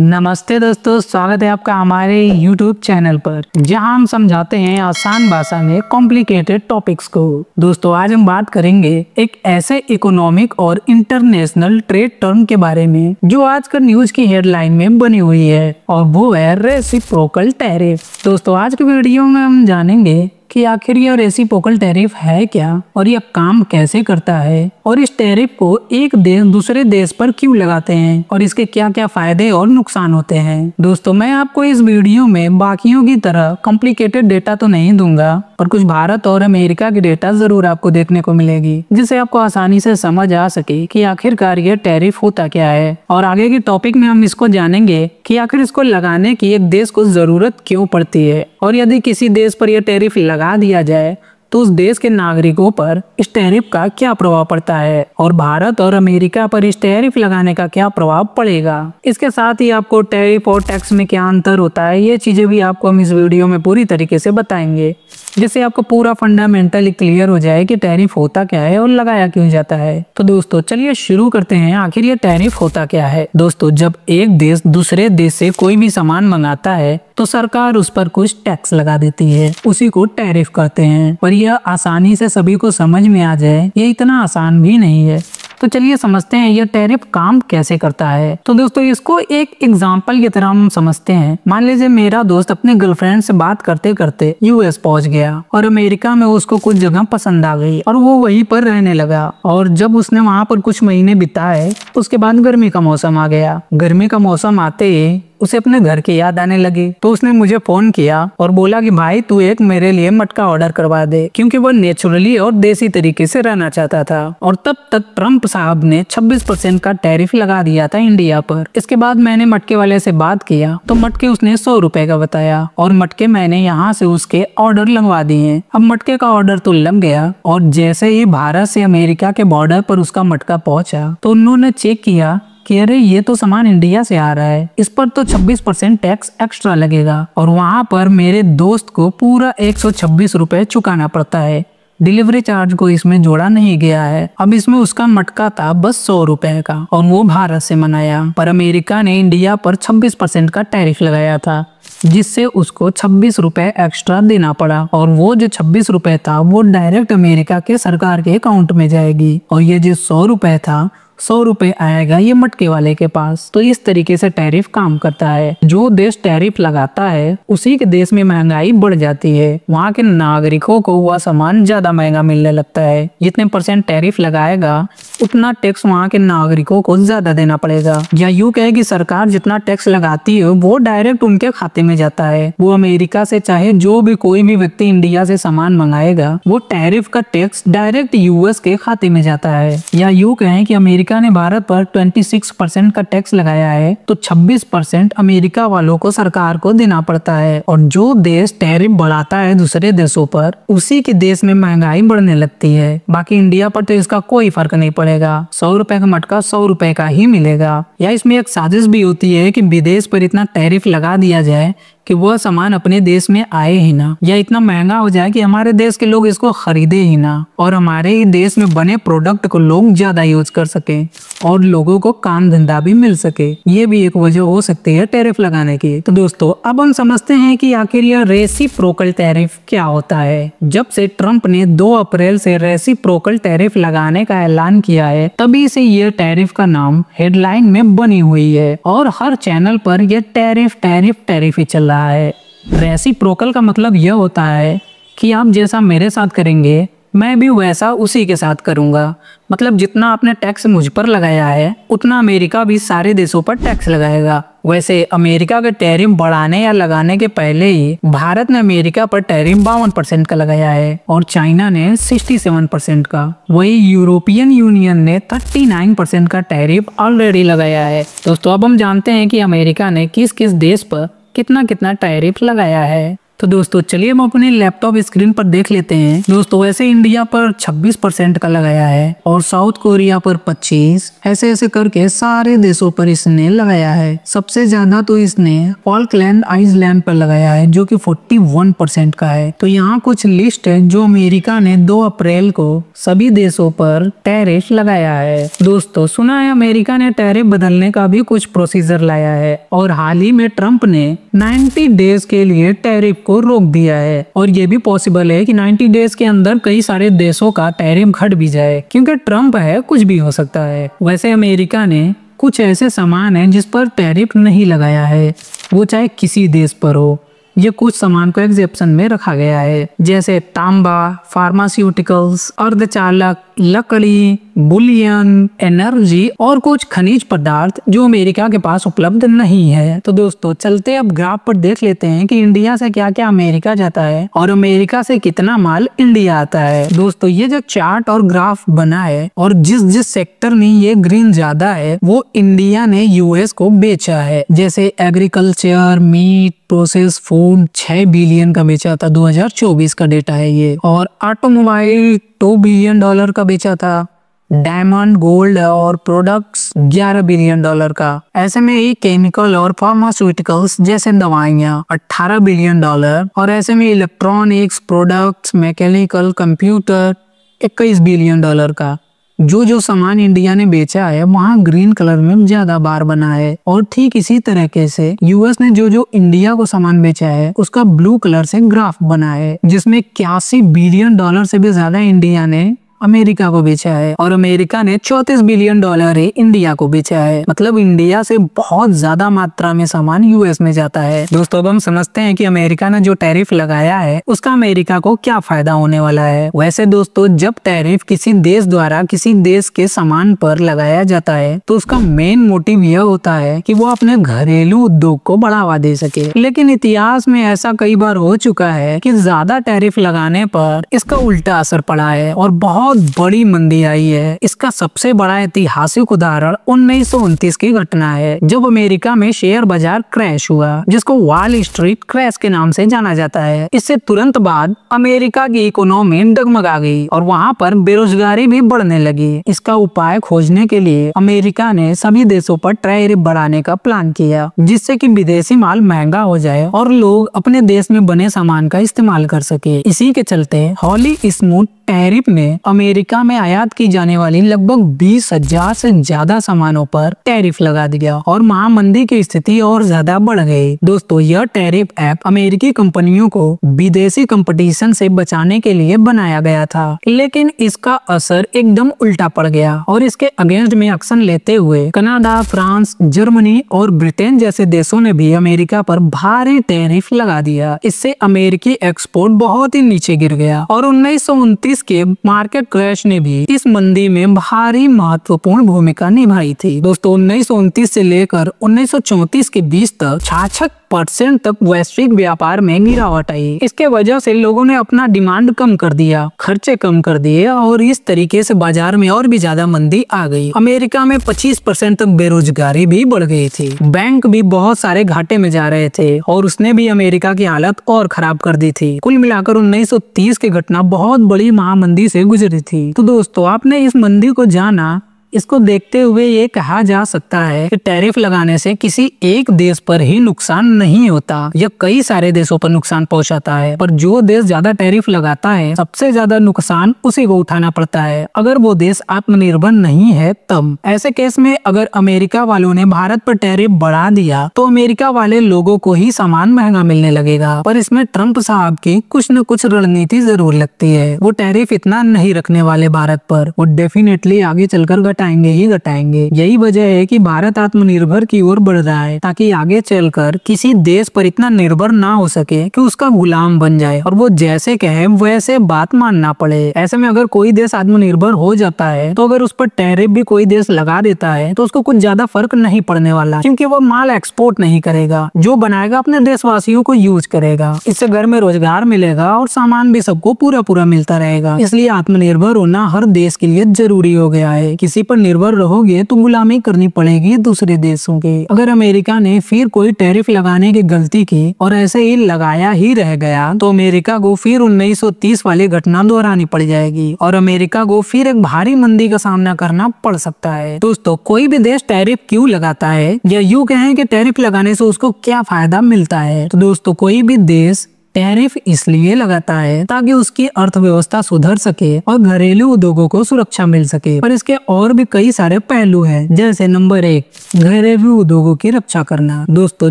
नमस्ते दोस्तों, स्वागत है आपका हमारे YouTube चैनल पर, जहां हम समझाते हैं आसान भाषा में कॉम्प्लिकेटेड टॉपिक्स को। दोस्तों, आज हम बात करेंगे एक ऐसे इकोनॉमिक और इंटरनेशनल ट्रेड टर्म के बारे में जो आजकल न्यूज की हेडलाइन में बनी हुई है, और वो है रेसिप्रोकल टैरिफ। दोस्तों, आज की वीडियो में हम जानेंगे कि आखिर यह रेसिप्रोकल टैरिफ है क्या और यह काम कैसे करता है, और इस टैरिफ को एक देश दूसरे देश पर क्यों लगाते हैं और इसके क्या क्या फायदे और नुकसान होते हैं। दोस्तों, मैं आपको इस वीडियो में बाकियों की तरह कॉम्प्लिकेटेड डेटा तो नहीं दूंगा, पर कुछ भारत और अमेरिका की डेटा जरूर आपको देखने को मिलेगी, जिससे आपको आसानी से समझ आ सके कि आखिरकार यह टैरिफ होता क्या है। और आगे के टॉपिक में हम इसको जानेंगे कि आखिर इसको लगाने की एक देश को जरूरत क्यों पड़ती है, और यदि किसी देश पर यह टैरिफ लगा दिया जाए तो उस देश के नागरिकों पर इस टैरिफ का क्या प्रभाव पड़ता है, और भारत और अमेरिका पर इस टैरिफ लगाने का क्या प्रभाव पड़ेगा। इसके साथ ही आपको टैरिफ और टैक्स में क्या अंतर होता है, ये चीजें भी आपको हम इस वीडियो में पूरी तरीके से बताएंगे, जिससे आपको पूरा फंडामेंटली क्लियर हो जाए कि टैरिफ होता क्या है और लगाया क्यों जाता है। तो दोस्तों, चलिए शुरू करते हैं, आखिर ये टैरिफ होता क्या है। दोस्तों, जब एक देश दूसरे देश से कोई भी सामान मंगाता है तो सरकार उस पर कुछ टैक्स लगा देती है, उसी को टैरिफ कहते हैं। पर यह आसानी से सभी को समझ में आ जाए, ये इतना आसान भी नहीं है। तो चलिए समझते हैं यह टैरिफ काम कैसे करता है। तो दोस्तों, इसको एक एग्जांपल की तरह हम समझते हैं। मान लीजिए मेरा दोस्त अपने गर्लफ्रेंड से बात करते करते यूएस पहुंच गया और अमेरिका में उसको कुछ जगह पसंद आ गई और वो वहीं पर रहने लगा। और जब उसने वहां पर कुछ महीने बिताए, उसके बाद गर्मी का मौसम आ गया। गर्मी का मौसम आते ही उसे अपने घर की याद आने लगी, तो उसने मुझे फोन किया और बोला कि भाई तू एक मेरे लिए मटका ऑर्डर करवा दे, क्योंकि वो नेचुरली और देसी तरीके से रहना चाहता था। और तब तक ट्रम्प साहब ने 26% का टैरिफ लगा दिया था इंडिया पर। इसके बाद मैंने मटके वाले से बात किया तो मटके उसने 100 रुपए का बताया, और मटके मैंने यहाँ से उसके ऑर्डर लगवा दिए। अब मटके का ऑर्डर तो लग गया, और जैसे ही भारत से अमेरिका के बॉर्डर पर उसका मटका पहुंचा तो उन्होंने चेक किया कि अरे ये तो सामान इंडिया से आ रहा है, इस पर तो 26% टैक्स एक्स्ट्रा लगेगा, और वहाँ पर मेरे दोस्त को पूरा 126 रुपए चुकाना पड़ता है। डिलीवरी चार्ज को इसमें जोड़ा नहीं गया है। अब इसमें उसका मटका था बस 100 रुपए का, और वो भारत से मंगाया। पर अमेरिका ने इंडिया पर 26% का टैरिफ लगाया था, जिससे उसको 26 रुपए एक्स्ट्रा देना पड़ा, और वो जो 26 रुपए था वो डायरेक्ट अमेरिका के सरकार के अकाउंट में जाएगी, और ये जो 100 रुपए था 100 रुपए आएगा ये मटके वाले के पास। तो इस तरीके से टैरिफ काम करता है। जो देश टैरिफ लगाता है उसी के देश में महंगाई बढ़ जाती है, वहाँ के नागरिकों को वह सामान ज्यादा महंगा मिलने लगता है। जितने % टैरिफ लगाएगा उतना टैक्स वहाँ के नागरिकों को ज्यादा देना पड़ेगा, या यूँ कहे कि सरकार जितना टैक्स लगाती है वो डायरेक्ट उनके खाते में जाता है। वो अमेरिका से चाहे जो भी कोई भी व्यक्ति इंडिया से सामान मंगाएगा, वो टैरिफ का टैक्स डायरेक्ट यूएस के खाते में जाता है। या यूँ कहें कि अमेरिका ने भारत पर 26% का टैक्स लगाया है, तो 26% अमेरिका वालों को सरकार को देना पड़ता है। और जो देश टैरिफ बढ़ाता है दूसरे देशों पर, उसी के देश में महंगाई बढ़ने लगती है। बाकी इंडिया पर तो इसका कोई फर्क नहीं पड़ेगा, 100 रुपए का मटका 100 रुपए का ही मिलेगा। या इसमें एक साजिश भी होती है कि विदेश पर इतना टैरिफ लगा दिया जाए कि वह सामान अपने देश में आए ही ना, या इतना महंगा हो जाए कि हमारे देश के लोग इसको खरीदे ही ना, और हमारे ही देश में बने प्रोडक्ट को लोग ज्यादा यूज कर सके और लोगों को काम धंधा भी मिल सके। ये भी एक वजह हो सकती है टैरिफ लगाने की। तो दोस्तों, अब हम समझते हैं कि आखिर यह रेसिप्रोकल टैरिफ क्या होता है। जब से ट्रम्प ने 2 अप्रैल से रेसिप्रोकल टैरिफ लगाने का ऐलान किया है, तभी से यह टैरिफ का नाम हेडलाइन में बनी हुई है, और हर चैनल पर यह टैरिफ टैरिफ टैरिफ ही चल रहा है। रेसिप्रोकल का मतलब यह होता है कि आप जैसा मेरे साथ करेंगे मैं भी वैसा उसी के साथ करूंगा। मतलब जितना आपने टैक्स मुझ पर लगाया है उतना अमेरिका भी सारे देशों पर टैक्स लगाएगा। वैसे अमेरिका के टैरिफ बढ़ाने या लगाने के पहले ही भारत ने अमेरिका पर टैरिफ 52% का लगाया है, और चाइना ने 67% का। वही यूरोपियन यूनियन ने 39% का टैरिफ ऑलरेडी लगाया है। दोस्तों, अब हम जानते हैं कि अमेरिका ने किस किस देश पर कितना कितना टैरिफ लगाया है। तो दोस्तों चलिए हम अपने लैपटॉप स्क्रीन पर देख लेते हैं। दोस्तों वैसे इंडिया पर 26% का लगाया है और साउथ कोरिया पर 25, ऐसे ऐसे करके सारे देशों पर इसने लगाया है। सबसे ज्यादा तो इसने फॉल्कलैंड आइसलैंड पर लगाया है जो कि 41% का है। तो यहाँ कुछ लिस्ट है जो अमेरिका ने 2 अप्रैल को सभी देशों पर टैरिफ लगाया है। दोस्तों सुना है अमेरिका ने टैरिफ बदलने का भी कुछ प्रोसीजर लाया है और हाल ही में ट्रंप ने 90 डेज के लिए टैरिफ को रोक दिया है और ये भी पॉसिबल है कि 90 डेज के अंदर कई सारे देशों का टैरिफ घट भी जाए, क्योंकि ट्रंप है, कुछ भी हो सकता है। वैसे अमेरिका ने कुछ ऐसे सामान है जिस पर टैरिफ नहीं लगाया है, वो चाहे किसी देश पर हो। ये कुछ सामान को एग्जेप्शन में रखा गया है, जैसे तांबा, फार्मास्यूटिकल्स, अर्धचालक, लकड़ी, बुलियन, एनर्जी और कुछ खनिज पदार्थ जो अमेरिका के पास उपलब्ध नहीं है। तो दोस्तों चलते अब ग्राफ पर देख लेते हैं कि इंडिया से क्या क्या अमेरिका जाता है और अमेरिका से कितना माल इंडिया आता है। दोस्तों ये जो चार्ट और ग्राफ बना है और जिस जिस सेक्टर में ये ग्रीन ज्यादा है वो इंडिया ने यूएस को बेचा है। जैसे agriculture, meat, process food 6 billion का बेचा था, 2024 का डेटा है ये। और ऑटोमोबाइल $2 बिलियन का बेचा था। डायमंड, गोल्ड और प्रोडक्ट्स $11 बिलियन का। ऐसे में ही केमिकल और फार्मास्यूटिकल्स जैसे दवाइयाँ $18 बिलियन और ऐसे में electronics, products, mechanical, computer $21 billion का। जो सामान इंडिया ने बेचा है वहाँ ग्रीन कलर में ज्यादा बार बना है। और ठीक इसी तरीके से यूएस ने जो इंडिया को सामान बेचा है उसका ब्लू कलर से ग्राफ बना है, जिसमें $81 बिलियन से भी ज्यादा इंडिया ने अमेरिका को बेचा है और अमेरिका ने $34 बिलियन ही इंडिया को बेचा है। मतलब इंडिया से बहुत ज्यादा मात्रा में सामान यूएस में जाता है। दोस्तों अब हम समझते हैं कि अमेरिका ने जो टैरिफ लगाया है उसका अमेरिका को क्या फायदा होने वाला है। वैसे दोस्तों जब टैरिफ किसी देश द्वारा किसी देश के सामान पर लगाया जाता है तो उसका मेन मोटिव यह होता है कि वो अपने घरेलू उद्योग को बढ़ावा दे सके। लेकिन इतिहास में ऐसा कई बार हो चुका है कि ज्यादा टैरिफ लगाने पर इसका उल्टा असर पड़ा है और बहुत बड़ी मंदी आई है। इसका सबसे बड़ा ऐतिहासिक उदाहरण 1929 की घटना है जब अमेरिका में शेयर बाजार क्रैश हुआ, जिसको वॉल स्ट्रीट क्रैश के नाम से जाना जाता है। इससे तुरंत बाद अमेरिका की इकोनॉमी डगमगा गई और वहाँ पर बेरोजगारी भी बढ़ने लगी। इसका उपाय खोजने के लिए अमेरिका ने सभी देशों पर टैरिफ बढ़ाने का प्लान किया, जिससे कि विदेशी माल महंगा हो जाए और लोग अपने देश में बने सामान का इस्तेमाल कर सके। इसी के चलते हॉली स्मूथ टैरिफ ने अमेरिका में आयात की जाने वाली लगभग 20,000 से ज्यादा सामानों पर टैरिफ लगा दिया और महामंदी की स्थिति और ज्यादा बढ़ गई। दोस्तों यह टैरिफ एक्ट अमेरिकी कंपनियों को विदेशी कंपटीशन से बचाने के लिए बनाया गया था, लेकिन इसका असर एकदम उल्टा पड़ गया और इसके अगेंस्ट में एक्शन लेते हुए कनाडा, फ्रांस, जर्मनी और ब्रिटेन जैसे देशों ने भी अमेरिका पर भारी टैरिफ लगा दिया। इससे अमेरिकी एक्सपोर्ट बहुत ही नीचे गिर गया और 1929 के मार्केट क्रैश ने भी इस मंदी में भारी महत्वपूर्ण भूमिका निभाई थी। दोस्तों 1929 से लेकर 1934 के बीच तक 66% तक वैश्विक व्यापार में गिरावट आई। इसके वजह से लोगों ने अपना डिमांड कम कर दिया, खर्चे कम कर दिए और इस तरीके से बाजार में और भी ज्यादा मंदी आ गई। अमेरिका में 25% तक बेरोजगारी भी बढ़ गई थी। बैंक भी बहुत सारे घाटे में जा रहे थे और उसने भी अमेरिका की हालत और खराब कर दी थी। कुल मिलाकर 1930 की घटना बहुत बड़ी महामंदी से गुजरी थी। तो दोस्तों आपने इस मंदी को जाना, इसको देखते हुए ये कहा जा सकता है कि टैरिफ लगाने से किसी एक देश पर ही नुकसान नहीं होता, यह कई सारे देशों पर नुकसान पहुंचाता है। पर जो देश ज्यादा टैरिफ लगाता है सबसे ज्यादा नुकसान उसी को उठाना पड़ता है, अगर वो देश आत्मनिर्भर नहीं है तब। ऐसे केस में अगर अमेरिका वालों ने भारत पर टैरिफ बढ़ा दिया तो अमेरिका वाले लोगों को ही सामान महंगा मिलने लगेगा। पर इसमें ट्रंप साहब की कुछ न कुछ रणनीति जरूर लगती है। वो टैरिफ इतना नहीं रखने वाले भारत पर, वो डेफिनेटली आगे चलकर घटाएंगे ही घटाएंगे। यही वजह है कि भारत आत्मनिर्भर की ओर बढ़ रहा है, ताकि आगे चलकर किसी देश पर इतना निर्भर ना हो सके कि उसका गुलाम बन जाए और वो जैसे कहे वैसे बात मानना पड़े। ऐसे में अगर कोई देश आत्मनिर्भर हो जाता है तो अगर उस पर टैरिफ भी कोई देश लगा देता है तो उसको कुछ ज्यादा फर्क नहीं पड़ने वाला, क्योंकि वो माल एक्सपोर्ट नहीं करेगा, जो बनाएगा अपने देशवासियों को यूज करेगा। इससे घर में रोजगार मिलेगा और सामान भी सबको पूरा पूरा मिलता रहेगा। इसलिए आत्मनिर्भर होना हर देश के लिए जरूरी हो गया है। किसी पर निर्भर रहोगे तो गुलामी करनी पड़ेगी दूसरे देशों की। अगर अमेरिका ने फिर कोई टैरिफ लगाने की गलती की और ऐसे ही लगाया ही रह गया तो अमेरिका को फिर 1930 वाली घटना दोहरानी पड़ जाएगी और अमेरिका को फिर एक भारी मंदी का सामना करना पड़ सकता है। दोस्तों, कोई भी देश टैरिफ क्यों लगाता है या यूं कहें कि टैरिफ लगाने से उसको क्या फायदा मिलता है, तो दोस्तों कोई भी देश टैरिफ इसलिए लगाता है ताकि उसकी अर्थव्यवस्था सुधर सके और घरेलू उद्योगों को सुरक्षा मिल सके। पर इसके और भी कई सारे पहलू हैं, जैसे नंबर 1, घरेलू उद्योगों की रक्षा करना। दोस्तों,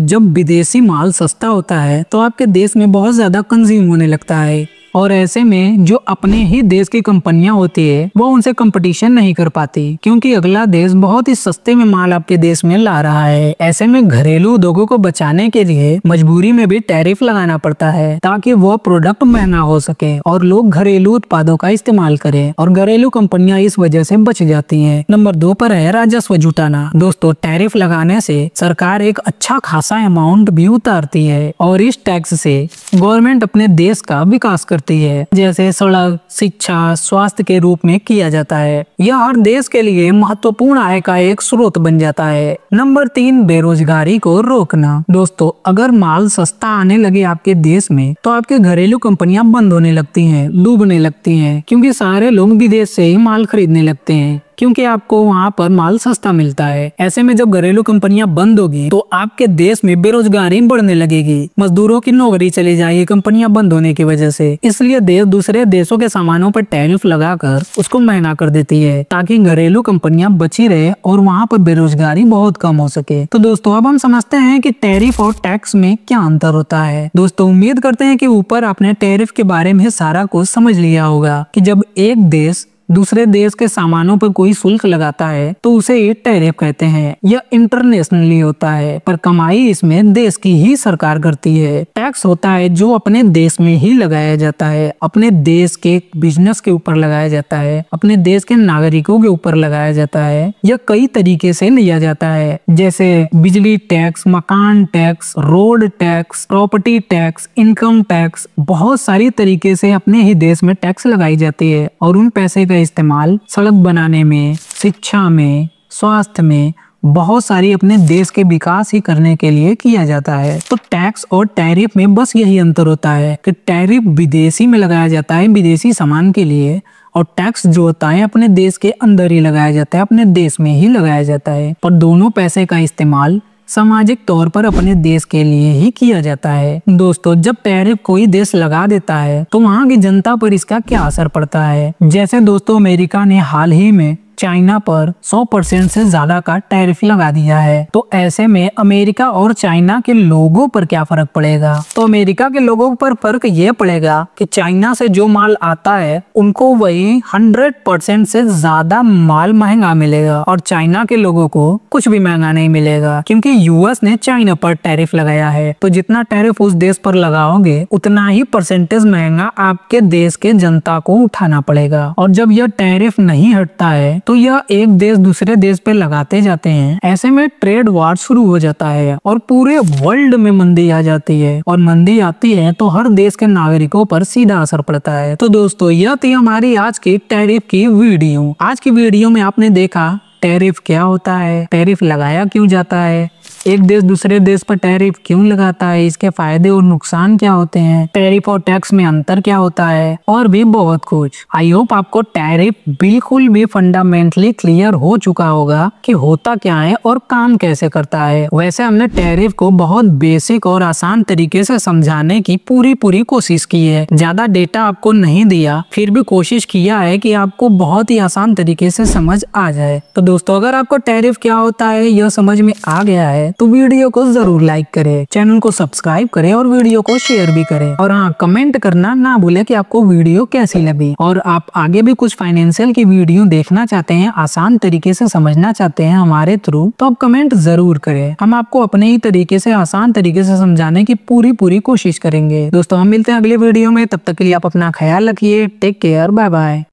जब विदेशी माल सस्ता होता है तो आपके देश में बहुत ज्यादा कंज्यूम होने लगता है और ऐसे में जो अपने ही देश की कंपनियां होती है वो उनसे कंपटीशन नहीं कर पाती क्योंकि अगला देश बहुत ही सस्ते में माल आपके देश में ला रहा है। ऐसे में घरेलू उद्योगों को बचाने के लिए मजबूरी में भी टैरिफ लगाना पड़ता है ताकि वो प्रोडक्ट महंगा हो सके और लोग घरेलू उत्पादों का इस्तेमाल करें और घरेलू कंपनियां इस वजह से बच जाती हैं। नंबर 2 पर है राजस्व जुटाना। दोस्तों, टैरिफ लगाने से सरकार एक अच्छा खासा अमाउंट भी उतारती है और इस टैक्स से गवर्नमेंट अपने देश का विकास है, जैसे सड़क, शिक्षा, स्वास्थ्य के रूप में किया जाता है। यह हर देश के लिए महत्वपूर्ण आय का एक स्रोत बन जाता है। नंबर 3, बेरोजगारी को रोकना। दोस्तों, अगर माल सस्ता आने लगे आपके देश में तो आपके घरेलू कंपनियां बंद होने लगती हैं, डूबने लगती हैं क्योंकि सारे लोग विदेश से ही माल खरीदने लगते हैं क्योंकि आपको वहाँ पर माल सस्ता मिलता है। ऐसे में जब घरेलू कंपनियां बंद होगी तो आपके देश में बेरोजगारी बढ़ने लगेगी, मजदूरों की नौकरी चली जाएगी कंपनियां बंद होने की वजह से। इसलिए देश दूसरे देशों के सामानों पर टैरिफ लगाकर उसको महंगा कर देती है ताकि घरेलू कंपनियां बची रहे और वहाँ पर बेरोजगारी बहुत कम हो सके। तो दोस्तों, अब हम समझते हैं कि टैरिफ और टैक्स में क्या अंतर होता है। दोस्तों, उम्मीद करते हैं कि ऊपर आपने टैरिफ के बारे में सारा कुछ समझ लिया होगा कि जब एक देश दूसरे देश के सामानों पर कोई शुल्क लगाता है तो उसे ये टैरिफ कहते हैं। यह इंटरनेशनली होता है पर कमाई इसमें देश की ही सरकार करती है। टैक्स होता है जो अपने देश में ही लगाया जाता है, अपने देश के बिजनेस के ऊपर लगाया जाता है, अपने देश के नागरिकों के ऊपर लगाया जाता है। यह कई तरीके से लिया जाता है, जैसे बिजली टैक्स, मकान tax, road tax, property tax, income tax. बहुत सारी तरीके से अपने ही देश में टैक्स लगाई जाती है और उन पैसे का इस्तेमाल सड़क बनाने में, शिक्षा में, स्वास्थ्य में, बहुत सारी अपने देश के विकास ही करने के लिए किया जाता है। तो टैक्स और टैरिफ में बस यही अंतर होता है कि टैरिफ विदेशी में लगाया जाता है विदेशी सामान के लिए और टैक्स जो होता है अपने देश के अंदर ही लगाया जाता है, अपने देश में ही लगाया जाता है। पर दोनों पैसे का इस्तेमाल सामाजिक तौर पर अपने देश के लिए ही किया जाता है। दोस्तों, जब टैरिफ कोई देश लगा देता है तो वहाँ की जनता पर इसका क्या असर पड़ता है। जैसे दोस्तों, अमेरिका ने हाल ही में चाइना पर 100% से ज्यादा का टैरिफ लगा दिया है। तो ऐसे में अमेरिका और चाइना के लोगों पर क्या फर्क पड़ेगा? तो अमेरिका के लोगों पर फर्क ये पड़ेगा कि चाइना से जो माल आता है उनको वही 100% से ज्यादा माल महंगा मिलेगा और चाइना के लोगों को कुछ भी महंगा नहीं मिलेगा क्योंकि यूएस ने चाइना पर टैरिफ लगाया है। तो जितना टैरिफ उस देश पर लगाओगे उतना ही परसेंटेज महंगा आपके देश के जनता को उठाना पड़ेगा। और जब यह टैरिफ नहीं हटता है तो यह एक देश दूसरे देश पे लगाते जाते हैं। ऐसे में ट्रेड वार शुरू हो जाता है और पूरे वर्ल्ड में मंदी आ जाती है और मंदी आती है तो हर देश के नागरिकों पर सीधा असर पड़ता है। तो दोस्तों, यह थी हमारी आज की टैरिफ की वीडियो। आज की वीडियो में आपने देखा टैरिफ क्या होता है, टैरिफ लगाया क्यों जाता है, एक देश दूसरे देश पर टैरिफ क्यों लगाता है, इसके फायदे और नुकसान क्या होते हैं, टैरिफ और टैक्स में अंतर क्या होता है और भी बहुत कुछ। आई होप आपको टैरिफ बिल्कुल भी फंडामेंटली क्लियर हो चुका होगा कि होता क्या है और काम कैसे करता है। वैसे हमने टैरिफ को बहुत बेसिक और आसान तरीके से समझाने की पूरी कोशिश की है। ज्यादा डेटा आपको नहीं दिया, फिर भी कोशिश किया है कि आपको बहुत ही आसान तरीके से समझ आ जाए। तो दोस्तों, अगर आपको टैरिफ क्या होता है यह समझ में आ गया है तो वीडियो को जरूर लाइक करें, चैनल को सब्सक्राइब करें और वीडियो को शेयर भी करें। और हाँ, कमेंट करना ना भूलें कि आपको वीडियो कैसी लगी। और आप आगे भी कुछ फाइनेंशियल की वीडियो देखना चाहते हैं, आसान तरीके से समझना चाहते हैं हमारे थ्रू, तो आप कमेंट जरूर करें। हम आपको अपने ही तरीके से आसान तरीके से समझाने की पूरी कोशिश करेंगे। दोस्तों, हम मिलते हैं अगले वीडियो में, तब तक के लिए आप अपना ख्याल रखिए। Take care, bye bye.